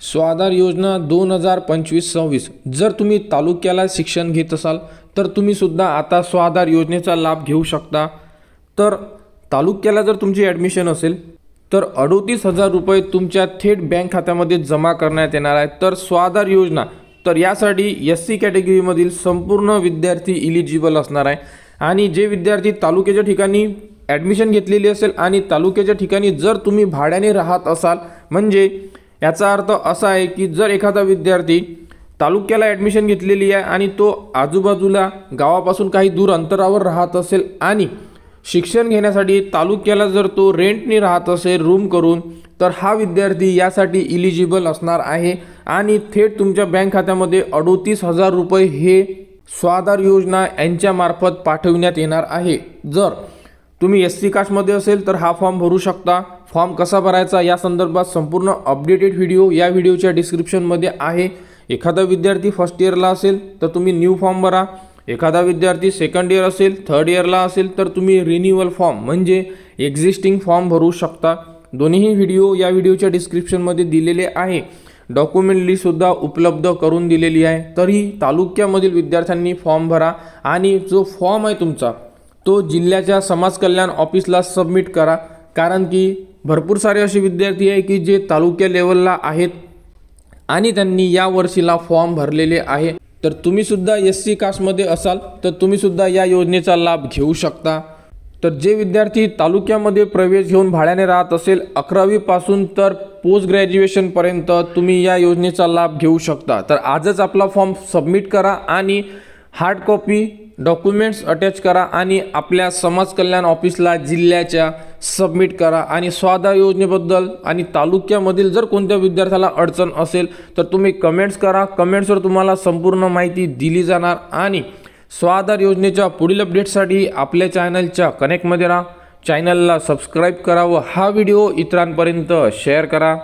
स्वाधार योजना 2025-26 जर तुम्ही तालुक्याला शिक्षण घेत असाल तर तुम्ही सुद्धा आता स्वाधार योजनेचा लाभ घेऊ शकता। तर तालुक्याला जर तुमची ॲडमिशन असेल तर 38,000 रुपये तुमच्या थेट बँक खात्यामध्ये जमा करण्यात येणार आहे। तर स्वाधार योजना तर यासाठी SC कॅटेगरीमधील संपूर्ण विद्यार्थी इलिजिबल असणार आहे आणि जे विद्यार्थी तालुक्याच्या ठिकाणी ॲडमिशन घेतलेली असेल आणि तालुक्याच्या ठिकाणी जर तुम्ही भाड्याने राहत असाल म्हणजे याचा अर्थ असा आहे की जर एखादा विद्यार्थी तालुक्याला ॲडमिशन घेतलेली आहे आणि तो आजूबाजूला गावापासून काही दूर अंतरावर राहत असेल आणि शिक्षण घेण्यासाठी तालुक्याला जर तो रेंटने राहत असेल रूम करून तर हा विद्यार्थी यासाठी इलिजिबल असणार आहे आणि थेट तुमच्या बँक खात्यामध्ये 38,000 रुपये हे स्वाधार योजना यांच्यामार्फत पाठविण्यात येणार आहे। जर तुम्ही SC कास्टमध्ये असेल तर हा फॉर्म भरू शकता। फॉर्म कसा भरायचा या संदर्भात संपूर्ण अपडेटेड व्हिडिओ या व्हिडिओच्या डिस्क्रिप्शनमध्ये आहे। एखादा विद्यार्थी फर्स्ट इयरला असेल तर तुम्ही न्यू फॉर्म भरा, एखादा विद्यार्थी सेकंड इयर असेल थर्ड इयरला असेल तर तुम्ही रिन्युअल फॉर्म म्हणजे एक्झिस्टिंग फॉर्म भरू शकता। दोन्ही व्हिडिओ या व्हिडिओच्या डिस्क्रिप्शनमध्ये दिलेले आहे। डॉक्युमेंट लिस्टसुद्धा उपलब्ध करून दिलेली आहे। तरी तालुक्यामधील विद्यार्थ्यांनी फॉर्म भरा आणि जो फॉर्म आहे तुमचा तो जिल्ह्याच्या समाज कल्याण ऑफिसला सबमिट करा, कारण की भरपूर सारे असे विद्यार्थी आहे की जे तालुक्या लेवलला आहेत आणि त्यांनी या वर्षीला फॉर्म भरलेले आहे। तर तुम्ही सुद्धा SC कास्टमध्ये असाल तर तुम्ही सुद्धा या योजनेचा लाभ घेऊ शकता। तर जे विद्यार्थी तालुक्यामध्ये प्रवेश घेऊन भाड्याने राहत असेल 11वी पासून तर पोस्ट ग्रॅज्युएशनपर्यंत तुम्ही या योजनेचा लाभ घेऊ शकता। तर आजच आपला फॉर्म सबमिट करा आणि हार्ड कॉपी डॉक्युमेंट्स अटॅच करा आणि आपल्या समाज कल्याण ऑफिसला जिल्ह्याच्या सबमिट करा। आणि स्वाधार योजनेबद्दल आणि तालुक्यामधील जर कोणत्या विद्यार्थ्याला अडचण असेल तर तुम्ही कमेंट्स करा, कमेंट्सवर तुम्हाला संपूर्ण माहिती दिली जाणार। आणि स्वाधार योजनेच्या पुढील अपडेटसाठी आपल्या चॅनलच्या कनेक्टमध्ये राहा, चॅनलला सबस्क्राईब करा व हा व्हिडिओ इतरांपर्यंत शेअर करा।